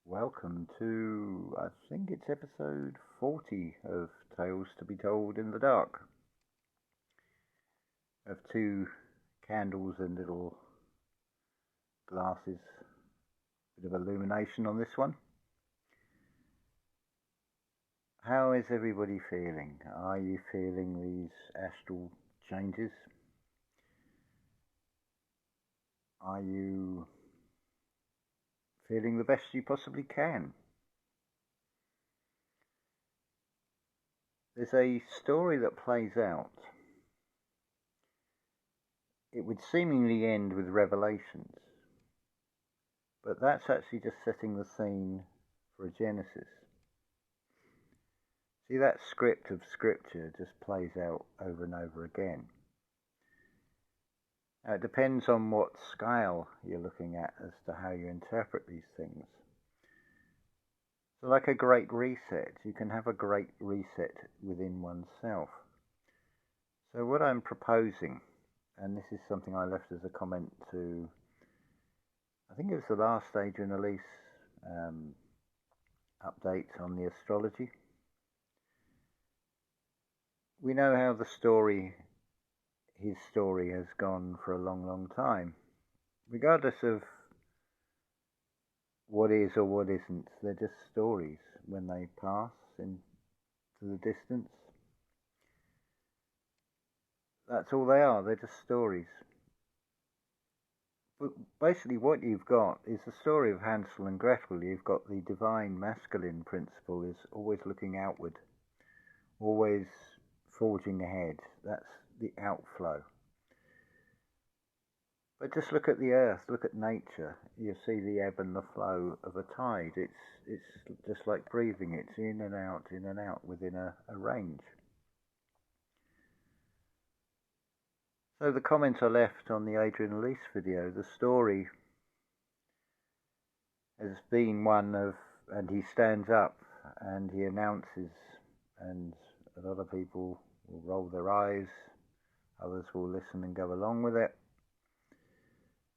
Welcome to, I think it's episode 40 of Tales to be Told in the Dark. I have two candles and little glasses, bit of illumination on this one. How is everybody feeling? Are you feeling these astral changes? Are you feeling the best you possibly can? There's a story that plays out. It would seemingly end with revelations, but that's actually just setting the scene for a Genesis. See, that script of scripture just plays out over and over again. Now, it depends on what scale you're looking at as to how you interpret these things. So like a great reset, you can have a great reset within oneself. So what I'm proposing, and this is something I left as a comment to, I think it was the last Adrian Elise update on the astrology. We know how his story has gone for a long, long time. Regardless of what is or what isn't, they're just stories when they pass into the distance. That's all they are, they're just stories. But basically what you've got is the story of Hansel and Gretel. You've got the divine masculine principle is always looking outward, always forging ahead. That's the outflow. But just look at the earth, look at nature. You see the ebb and the flow of a tide. It's just like breathing. It's in and out within a range. So the comment I left on the Adrian Elise video, the story has been one of, and he stands up and he announces, and a lot of people will roll their eyes, others will listen and go along with it.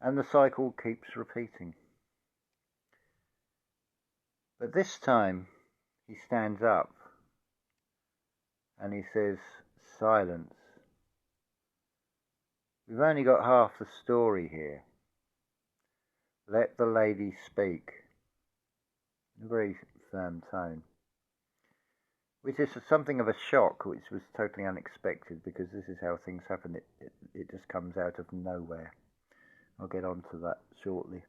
And the cycle keeps repeating. But this time, he stands up and he says, silence. We've only got half the story here. Let the lady speak. In a very firm tone. Which is something of a shock, which was totally unexpected, because this is how things happen. It just comes out of nowhere. I'll get on to that shortly.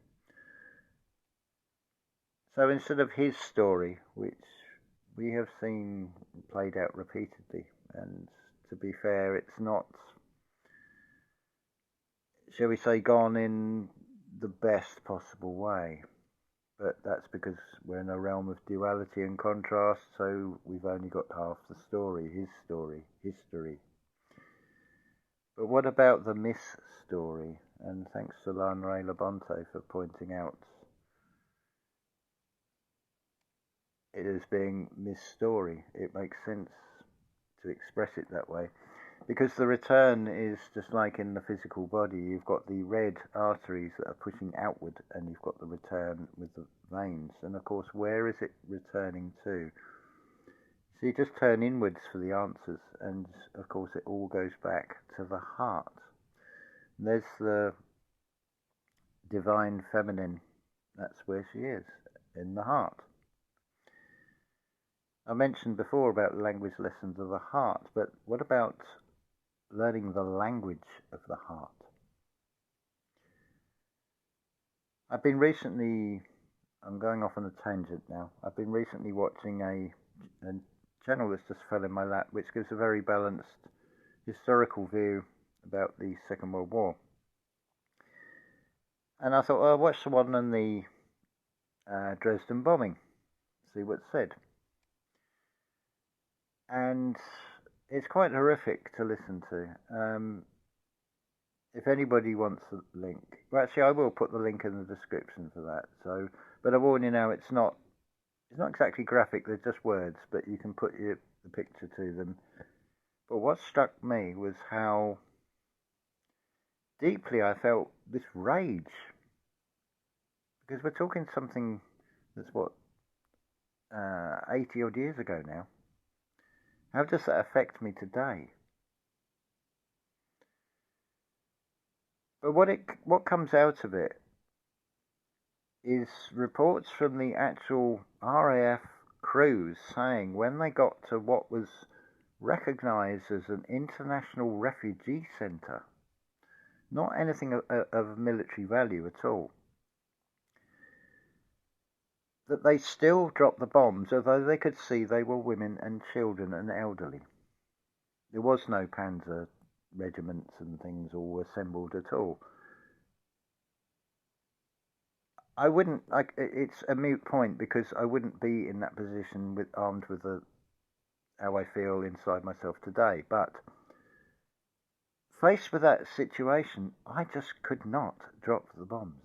So instead of his story, which we have seen played out repeatedly, and to be fair, it's not, shall we say, gone in the best possible way. But that's because we're in a realm of duality and contrast, so we've only got half the story, his story, history. But what about the miss story? And thanks to Lan Ray Labonte for pointing out it as being miss story. It makes sense to express it that way. Because the return is just like in the physical body. You've got the red arteries that are pushing outward, and you've got the return with the veins. And of course, where is it returning to? So you just turn inwards for the answers, and of course it all goes back to the heart. And there's the divine feminine. That's where she is, in the heart. I mentioned before about language lessons of the heart, but what about learning the language of the heart? I'm going off on a tangent now. I've been recently watching a channel that's just fell in my lap, which gives a very balanced historical view about the Second World War. And I thought, I'll watch the one on the Dresden bombing, see what's said. And it's quite horrific to listen to. If anybody wants a link, well, actually, I will put the link in the description for that. So, but I warn you now, it's not exactly graphic. They're just words, but you can put the picture to them. But what struck me was how deeply I felt this rage, because we're talking something That's what, 80 odd years ago now. How does that affect me today? But what comes out of it is reports from the actual RAF crews saying when they got to what was recognised as an international refugee centre, not anything of military value at all, that they still dropped the bombs, although they could see they were women and children and elderly. There was no panzer regiments and things all assembled at all. I wouldn't, like, it's a moot point because I wouldn't be in that position armed with how I feel inside myself today. But faced with that situation, I just could not drop the bombs.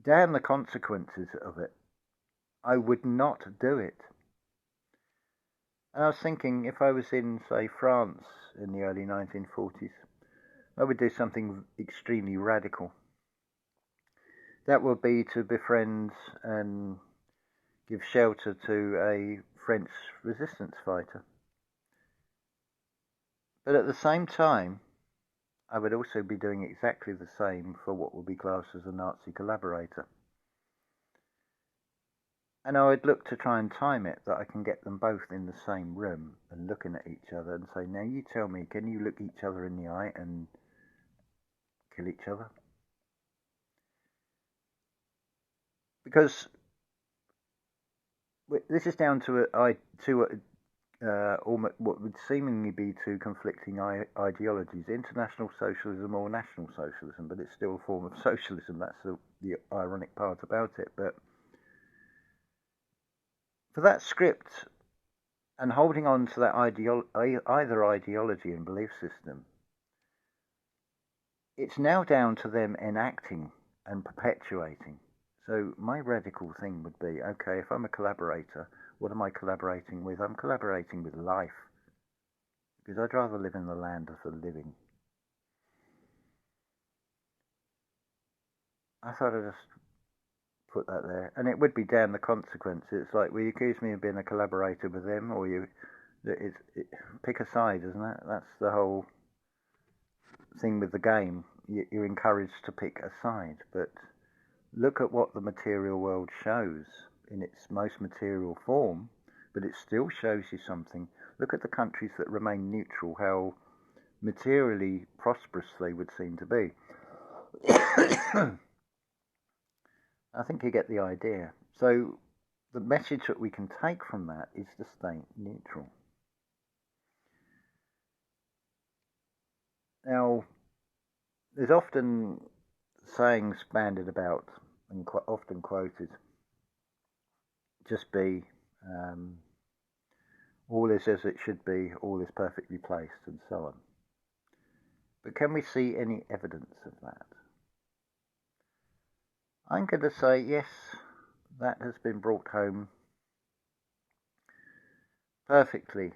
Damn the consequences of it. I would not do it. And I was thinking, if I was in, say, France in the early 1940s, I would do something extremely radical. That would be to befriend and give shelter to a French resistance fighter. But at the same time, I would also be doing exactly the same for what would be classed as a Nazi collaborator. And I would look to try and time it that I can get them both in the same room and looking at each other and say, now you tell me, can you look each other in the eye and kill each other? Because this is down to what would seemingly be two conflicting ideologies, international socialism or national socialism, but it's still a form of socialism. That's the ironic part about it. But for that script and holding on to that either ideology and belief system, it's now down to them enacting and perpetuating. So my radical thing would be, okay, if I'm a collaborator, what am I collaborating with? I'm collaborating with life, because I'd rather live in the land of the living. I thought I'd just put that there, and it would be damn the consequences. It's like, well, you accuse me of being a collaborator with them, or pick a side, isn't it? That's the whole thing with the game. You're encouraged to pick a side, but look at what the material world shows in its most material form, but it still shows you something. Look at the countries that remain neutral, how materially prosperous they would seem to be. I think you get the idea. So the message that we can take from that is to stay neutral. Now, there's often sayings bandied about and often quoted, just be, all is as it should be, all is perfectly placed, and so on. But can we see any evidence of that? I'm going to say yes, that has been brought home perfectly.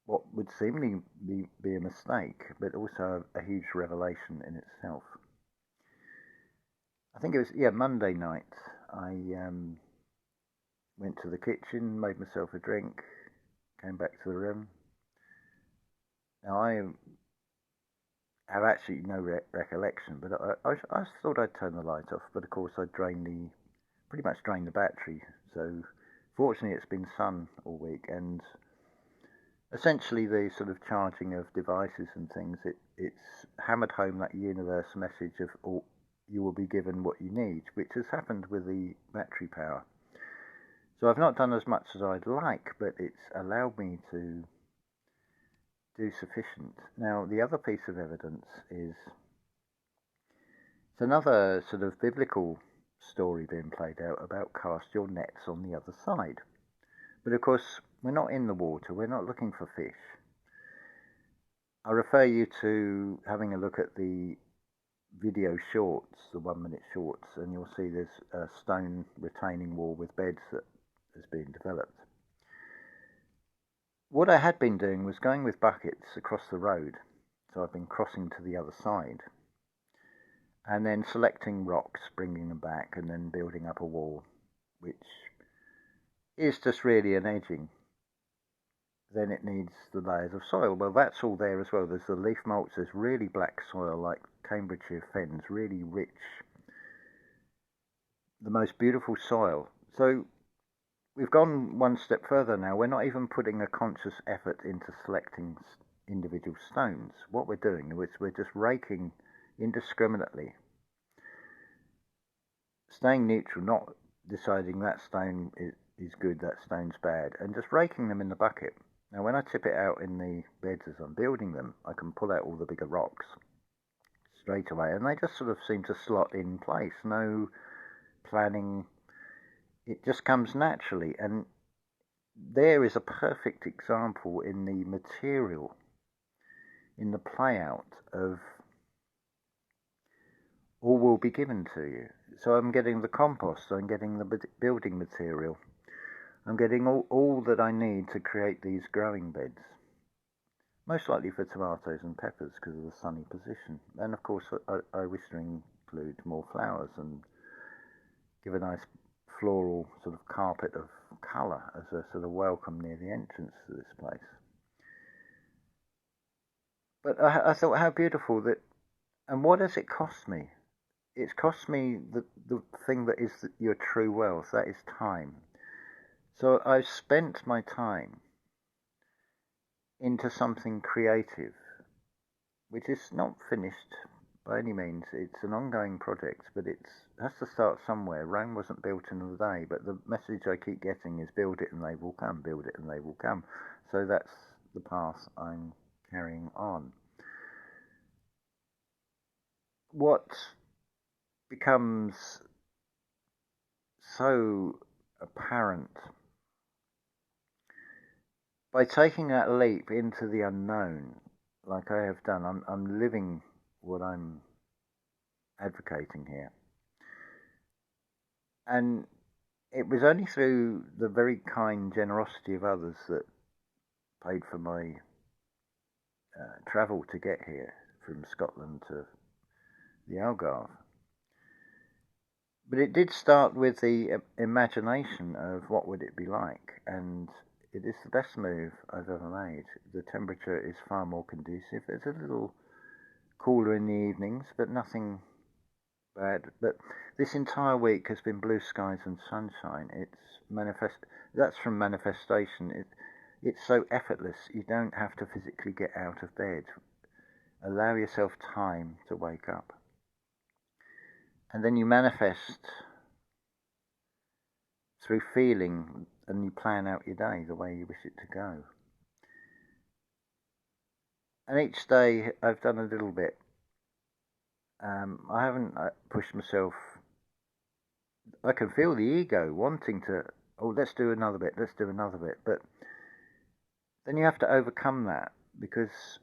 What would seemingly be a mistake, but also a huge revelation in itself. I think it was, Monday night. I went to the kitchen, made myself a drink, came back to the room. Now, I have actually no recollection, but I thought I'd turn the light off, but of course I pretty much drained the battery. So fortunately it's been sun all week, and essentially the sort of charging of devices and things, it's hammered home that universe message of you will be given what you need, which has happened with the battery power. So I've not done as much as I'd like, but it's allowed me to do sufficient. Now, the other piece of evidence is it's another sort of biblical story being played out about cast your nets on the other side. But of course, we're not in the water, we're not looking for fish. I refer you to having a look at the video shorts, the 1 minute shorts, and you'll see there's a stone retaining wall with beds that has been developed. What I had been doing was going with buckets across the road, so I've been crossing to the other side. and then selecting rocks, bringing them back, and then building up a wall, which is just really an edging. Then it needs the layers of soil. Well, that's all there as well. There's the leaf mulch, there's really black soil like Cambridgeshire fens, really rich, the most beautiful soil. So we've gone one step further now. We're not even putting a conscious effort into selecting individual stones. What we're doing is we're just raking indiscriminately, staying neutral, not deciding that stone is good, that stone's bad, and just raking them in the bucket. Now when I tip it out in the beds as I'm building them, I can pull out all the bigger rocks straight away, and they just sort of seem to slot in place. No planning, it just comes naturally. And there is a perfect example in the material, in the play out of all will be given to you. So I'm getting the compost, I'm getting the building material, I'm getting all that I need to create these growing beds. Most likely for tomatoes and peppers because of the sunny position. And of course I wish to include more flowers and give a nice floral sort of carpet of colour as a sort of welcome near the entrance to this place. But I thought how beautiful that, and what does it cost me? It's cost me the thing that is your true wealth, that is time. So I've spent my time into something creative, which is not finished by any means. It's an ongoing project, but it has to start somewhere. Rome wasn't built in a day, but the message I keep getting is build it and they will come, build it and they will come. So that's the path I'm carrying on. What becomes so apparent by taking that leap into the unknown, like I have done, I'm living what I'm advocating here. And it was only through the very kind generosity of others that paid for my travel to get here from Scotland to the Algarve. But it did start with the imagination of what would it be like, and it is the best move I've ever made. The temperature is far more conducive. It's a little cooler in the evenings, but nothing bad. But this entire week has been blue skies and sunshine. That's from manifestation. It's so effortless. You don't have to physically get out of bed. Allow yourself time to wake up. And then you manifest through feeling, and you plan out your day the way you wish it to go. And each day I've done a little bit. I haven't pushed myself. I can feel the ego wanting to, let's do another bit, let's do another bit. But then you have to overcome that, because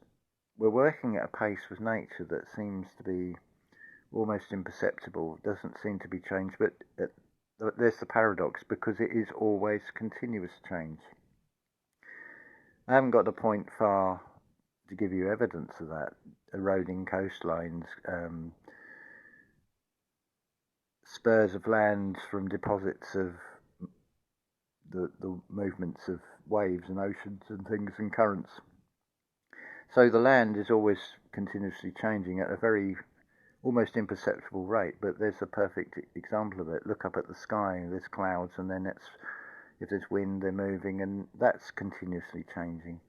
we're working at a pace with nature that seems to be almost imperceptible, doesn't seem to be changed, but there's the paradox, because it is always continuous change. I haven't got to point far to give you evidence of that. Eroding coastlines, spurs of land from deposits of the movements of waves and oceans and things and currents. So the land is always continuously changing at a very almost imperceptible rate, but there's a perfect example of it. Look up at the sky, there's clouds, and then if there's wind, they're moving, and that's continuously changing.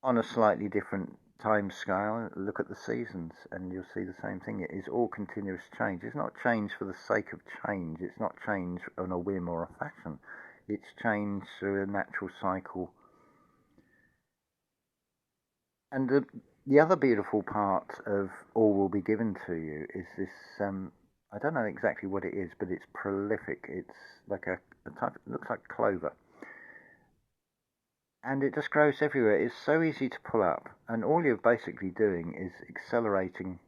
On a slightly different time scale, look at the seasons, and you'll see the same thing. It is all continuous change. It's not change for the sake of change. It's not change on a whim or a fashion. It's change through a natural cycle. And the other beautiful part of all will be given to you is this, I don't know exactly what it is, but it's prolific. It's like a type, it looks like clover. And it just grows everywhere. It's so easy to pull up, and all you're basically doing is accelerating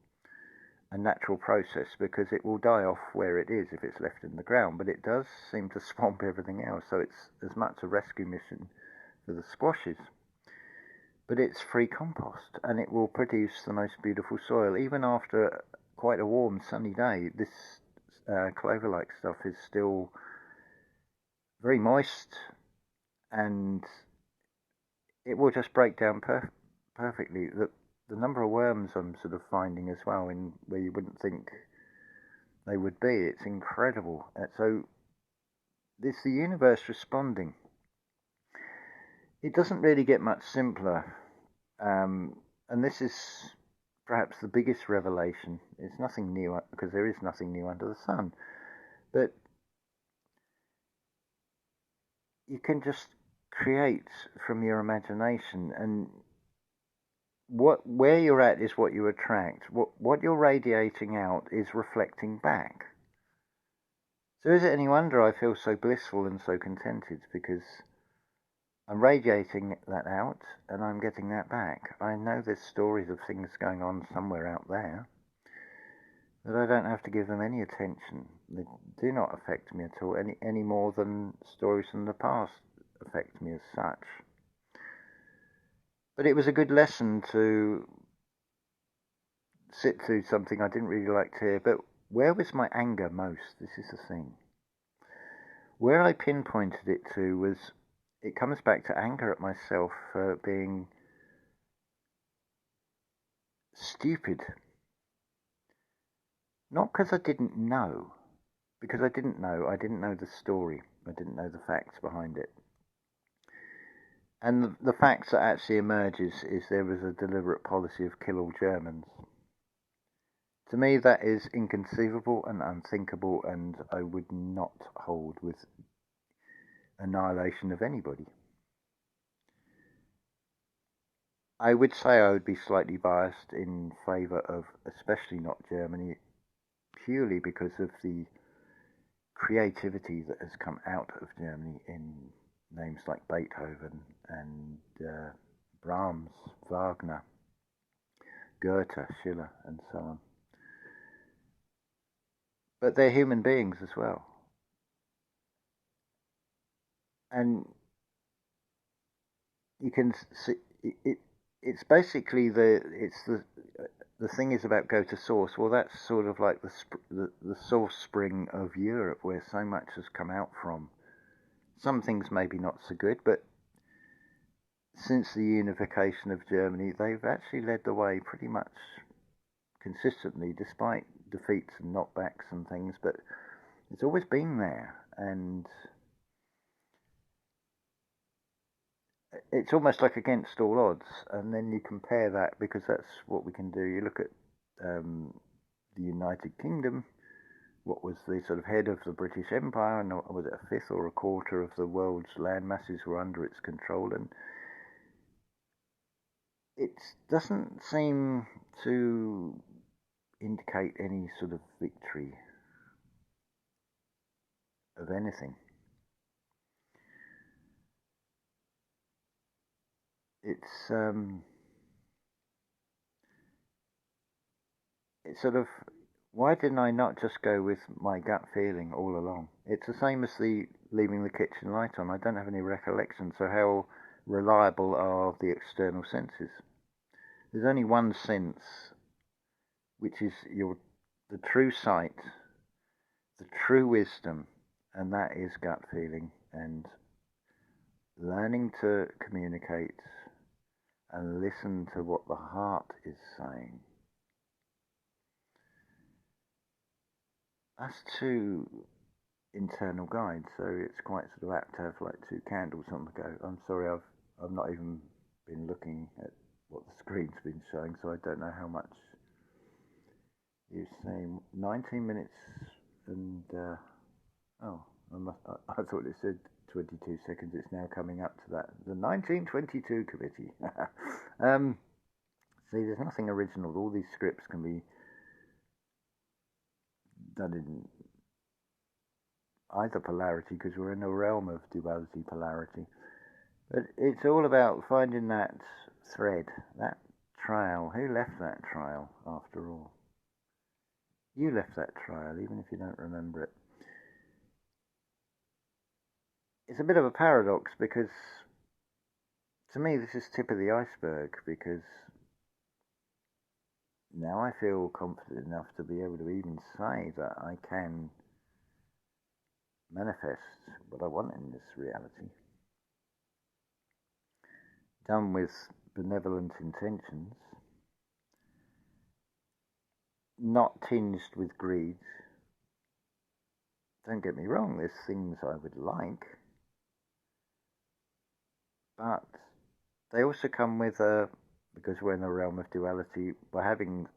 a natural process, because it will die off where it is if it's left in the ground, but it does seem to swamp everything else, so it's as much a rescue mission for the squashes. But it's free compost, and it will produce the most beautiful soil. Even after quite a warm, sunny day, this clover-like stuff is still very moist, and it will just break down perfectly. The number of worms I'm sort of finding as well, in where you wouldn't think they would be, it's incredible. So it's the universe responding. It doesn't really get much simpler, and this is perhaps the biggest revelation. It's nothing new, because there is nothing new under the sun. But you can just create from your imagination, and where you're at is what you attract. What you're radiating out is reflecting back. So is it any wonder I feel so blissful and so contented? Because I'm radiating that out, and I'm getting that back. I know there's stories of things going on somewhere out there, but I don't have to give them any attention. They do not affect me at all, any more than stories from the past affect me as such. But it was a good lesson to sit through something I didn't really like to hear. But where was my anger most? This is the thing. Where I pinpointed it to was, it comes back to anger at myself for being stupid. Not because I didn't know, because I didn't know the story, I didn't know the facts behind it. And the facts that actually emerges is there was a deliberate policy of kill all Germans. To me, that is inconceivable and unthinkable, and I would not hold with annihilation of anybody. I would say I would be slightly biased in favour of especially not Germany, purely because of the creativity that has come out of Germany in names like Beethoven and Brahms, Wagner, Goethe, Schiller, and so on. But they're human beings as well. And you can see it's basically the thing is about go to source. Well, that's sort of like the source spring of Europe, where so much has come out from. Some things maybe not so good, but since the unification of Germany, they've actually led the way pretty much consistently, despite defeats and knockbacks and things. But it's always been there, and it's almost like against all odds. And then you compare that, because that's what we can do. You look at the United Kingdom. What was the sort of head of the British Empire, and was it a fifth or a quarter of the world's land masses were under its control, and it doesn't seem to indicate any sort of victory of anything. It's sort of, why didn't I not just go with my gut feeling all along? It's the same as the leaving the kitchen light on. I don't have any recollection, so how reliable are the external senses? There's only one sense, which is the true sight, the true wisdom, and that is gut feeling, and learning to communicate and listen to what the heart is saying. That's two internal guides, so it's quite sort of apt to have like two candles on the go. I'm sorry, I've not even been looking at what the screen's been showing, so I don't know how much you're saying. 19 minutes and I thought it said 22 seconds. It's now coming up to that. The 1922 committee. See, there's nothing original. All these scripts can be done in either polarity, because we're in a realm of duality polarity. But it's all about finding that thread, that trail. Who left that trail after all? You left that trail, even if you don't remember it. It's a bit of a paradox, because to me this is tip of the iceberg, because now I feel confident enough to be able to even say that I can manifest what I want in this reality, done with benevolent intentions, not tinged with greed. Don't get me wrong, there's things I would like, but they also come with because we're in a realm of duality, by having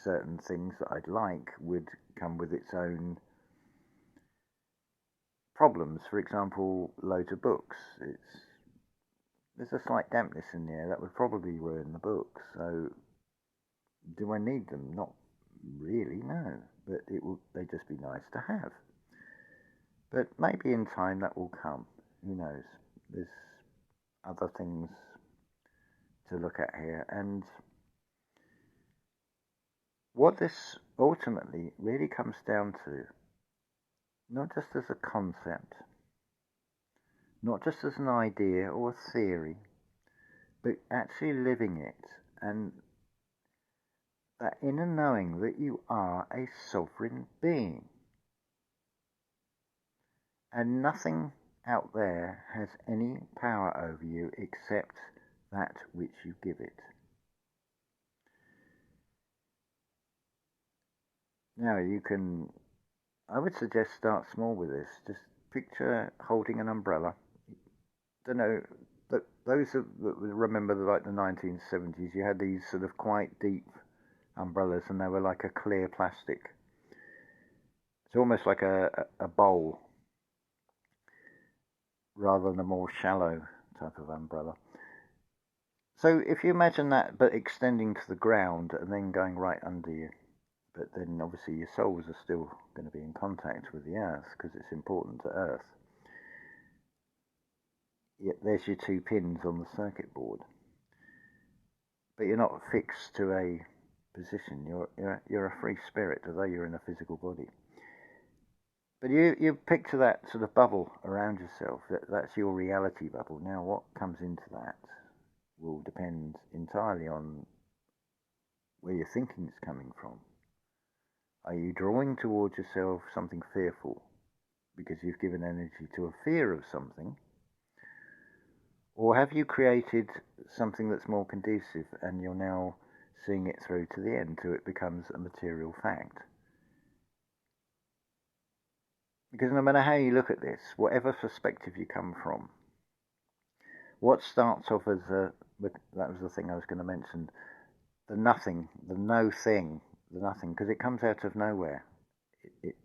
certain things that I'd like would come with its own problems. For example, loads of books. There's a slight dampness in the air that would probably ruin the books. So, do I need them? Not really, no. But they'd just be nice to have. But maybe in time that will come. Who knows? There's other things to look at here. And what this ultimately really comes down to, not just as a concept, not just as an idea or a theory, but actually living it, and that inner knowing that you are a sovereign being. And nothing out there has any power over you except that which you give it. Now I would suggest start small with this. Just picture holding an umbrella. Don't know, those that remember like the 1970s, you had these sort of quite deep umbrellas and they were like a clear plastic. It's almost like a bowl rather than a more shallow type of umbrella. So if you imagine that but extending to the ground and then going right under you, but then obviously your souls are still going to be in contact with the earth because it's important to earth. Yet there's your two pins on the circuit board. But you're not fixed to a position. You're a free spirit, although you're in a physical body. But you picture that sort of bubble around yourself. That's your reality bubble. Now what comes into that will depend entirely on where your thinking is coming from. Are you drawing towards yourself something fearful because you've given energy to a fear of something? Or have you created something that's more conducive and you're now seeing it through to the end till it becomes a material fact? Because no matter how you look at this, whatever perspective you come from, what starts off as that was the thing I was going to mention, the nothing, the no thing, the nothing, because it comes out of nowhere. It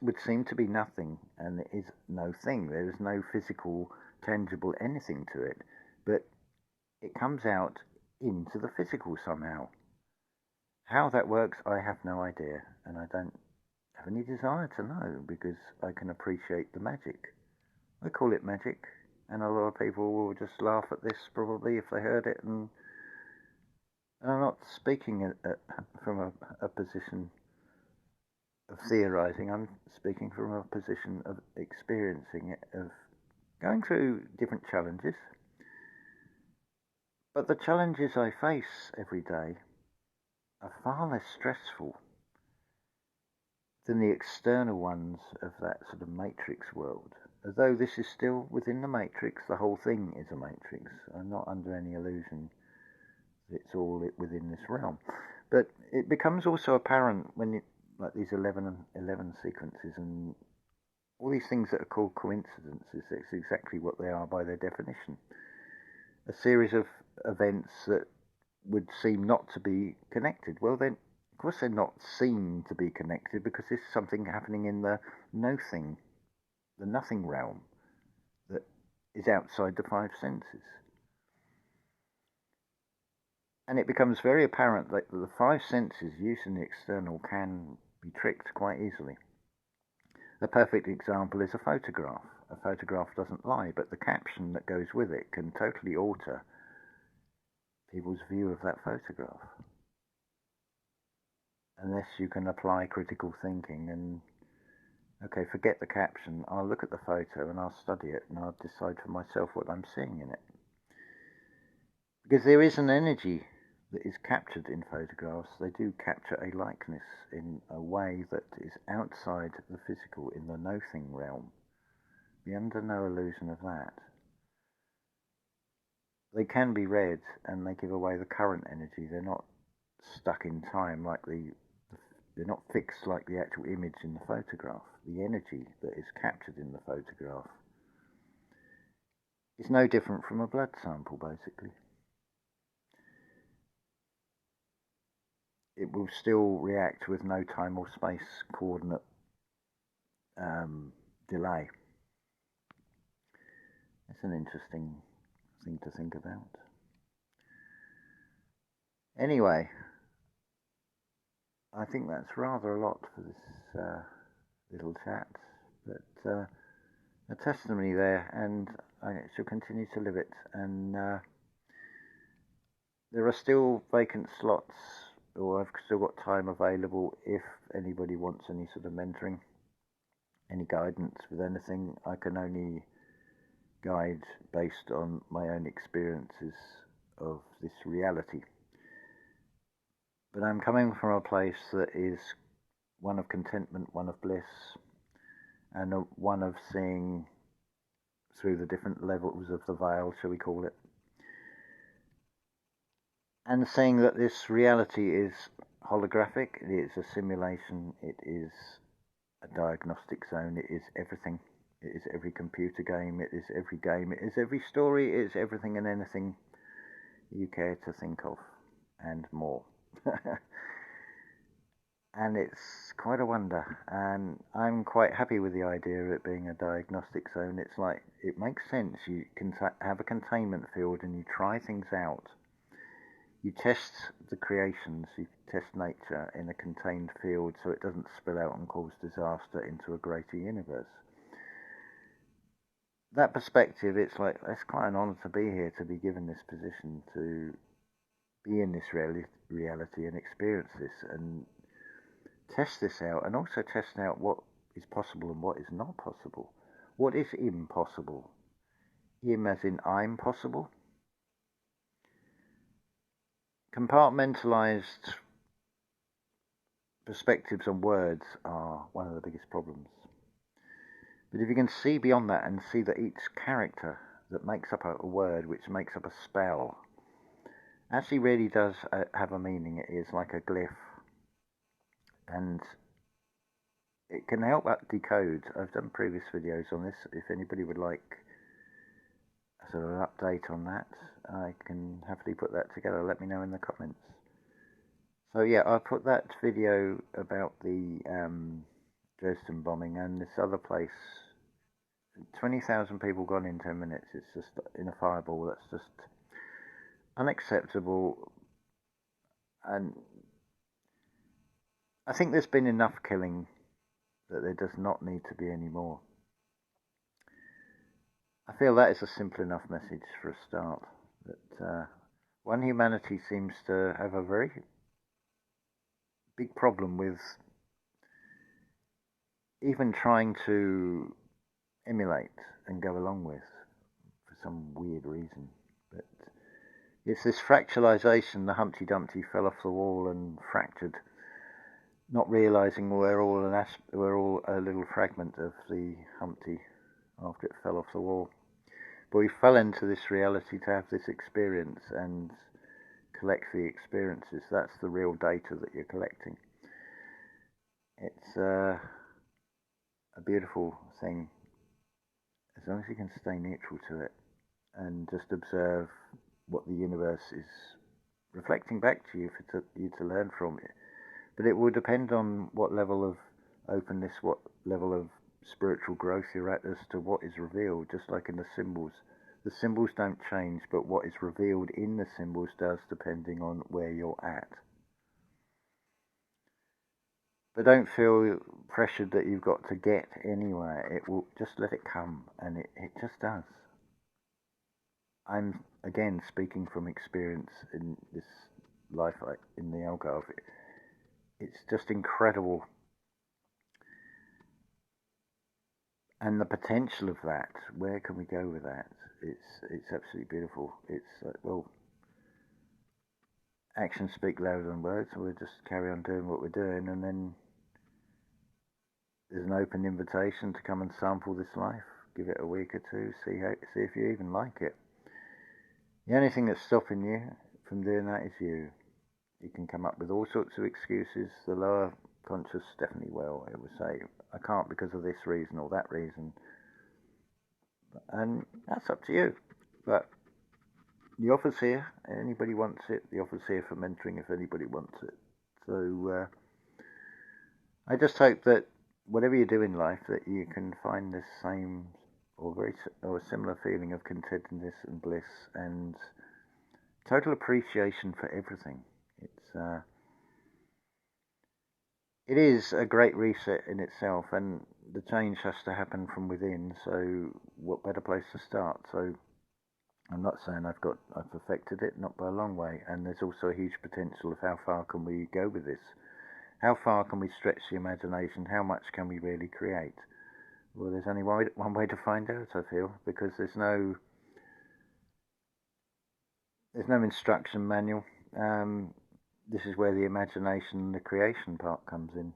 would seem to be nothing, and it is no thing. There is no physical, tangible anything to it, but it comes out into the physical somehow. How that works, I have no idea, and I don't have any desire to know, because I can appreciate the magic. I call it magic, and a lot of people will just laugh at this probably if they heard it, and I'm not speaking from a position of theorizing. I'm speaking from a position of experiencing it, of going through different challenges. But the challenges I face every day are far less stressful than the external ones of that sort of matrix world. Although this is still within the matrix, the whole thing is a matrix. I'm not under any illusion it's all within this realm. But it becomes also apparent when you, like these 11 sequences and all these things that are called coincidences, that's exactly what they are by their definition. A series of events that would seem not to be connected. Well, then, of course they're not seen to be connected because there's something happening in the no-thing, the nothing realm that is outside the five senses. And it becomes very apparent that the five senses used in the external can be tricked quite easily. A perfect example is a photograph. A photograph doesn't lie, but the caption that goes with it can totally alter people's view of that photograph. Unless you can apply critical thinking and, okay, forget the caption, I'll look at the photo and I'll study it and I'll decide for myself what I'm seeing in it. Because there is an energy that is captured in photographs, they do capture a likeness in a way that is outside the physical, in the no-thing realm. Be under no illusion of that. They can be read, and they give away the current energy. They're not stuck in time like they're not fixed like the actual image in the photograph. The energy that is captured in the photograph is no different from a blood sample, basically. It will still react with no time or space coordinate delay. It's an interesting thing to think about. Anyway, I think that's rather a lot for this little chat, but a testimony there, and I shall continue to live it. And there are still vacant slots, or I've still got time available if anybody wants any sort of mentoring, any guidance with anything. I can only guide based on my own experiences of this reality. But I'm coming from a place that is one of contentment, one of bliss, and one of seeing through the different levels of the veil, shall we call it, and seeing that this reality is holographic, it is a simulation, it is a diagnostic zone, it is everything. It is every computer game, it is every game, it is every story, it is everything and anything you care to think of, and more. And it's quite a wonder, and I'm quite happy with the idea of it being a diagnostic zone. It's like, it makes sense. You can have a containment field and you try things out. You test the creations, you test nature in a contained field so it doesn't spill out and cause disaster into a greater universe. That perspective, it's like, it's quite an honour to be here, to be given this position, to be in this reality and experience this and test this out, and also test out what is possible and what is not possible. What is impossible? Im as in I'm possible? Compartmentalized perspectives on words are one of the biggest problems. But if you can see beyond that and see that each character that makes up a word, which makes up a spell, actually really does have a meaning. It is like a glyph. And it can help decode. I've done previous videos on this. If anybody would like a sort of an update on that, I can happily put that together. Let me know in the comments. So yeah, I'll put that video about the Dresden bombing and this other place. 20,000 people gone in 10 minutes. It's just in a fireball. That's just unacceptable. And I think there's been enough killing that there does not need to be any more. I feel that is a simple enough message for a start. That one, humanity seems to have a very big problem with even trying to emulate and go along with for some weird reason. But it's this fractalization. The Humpty Dumpty fell off the wall and fractured, not realizing we're all a little fragment of the Humpty after it fell off the wall. But we fell into this reality to have this experience and collect the experiences. That's the real data that you're collecting. It's a beautiful thing, as long as you can stay neutral to it and just observe what the universe is reflecting back to you for you to learn from it. But it will depend on what level of openness, what level of spiritual growth you're at as to what is revealed, just like in the symbols. The symbols don't change, but what is revealed in the symbols does, depending on where you're at. But don't feel pressured that you've got to get anywhere. It will just let it come, and it just does. I'm, again, speaking from experience in this life in the Algarve. It's just incredible. And the potential of that, where can we go with that? It's absolutely beautiful. It's well, actions speak louder than words, so we'll just carry on doing what we're doing, and then there's an open invitation to come and sample this life. Give it a week or two, see if you even like it. The only thing that's stopping you from doing that is you. You can come up with all sorts of excuses. The lower conscious definitely will. It will say, I can't because of this reason or that reason. And that's up to you. But the offer's here. Anybody wants it. The offer's here for mentoring if anybody wants it. So I just hope that whatever you do in life, that you can find this same or similar feeling of contentedness and bliss and total appreciation for everything. It is a great reset in itself, and the change has to happen from within. So, what better place to start? So, I'm not saying I've perfected it, not by a long way. And there's also a huge potential of how far can we go with this? How far can we stretch the imagination? How much can we really create? Well, there's only one way to find out, I feel, because there's no instruction manual. This is where the imagination and the creation part comes in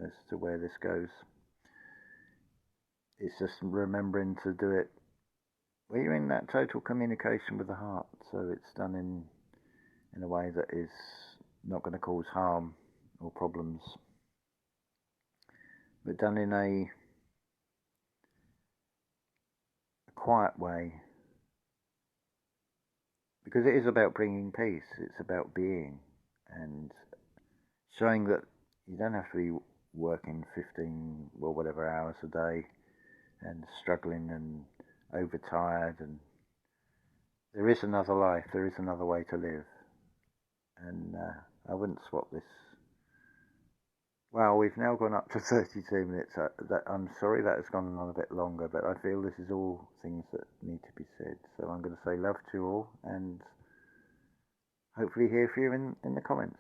as to where this goes. It's just remembering to do it where you're in that total communication with the heart. So it's done in a way that is not going to cause harm or problems, but done in a quiet way. Because it is about bringing peace. It's about being and showing that you don't have to be working 15 or whatever hours a day and struggling and overtired, and there is another life, there is another way to live. And I wouldn't swap this. Well, we've now gone up to 32 minutes. I'm sorry that has gone on a bit longer, but I feel this is all things that need to be said. So I'm going to say love to you all, and hopefully hear from you in the comments.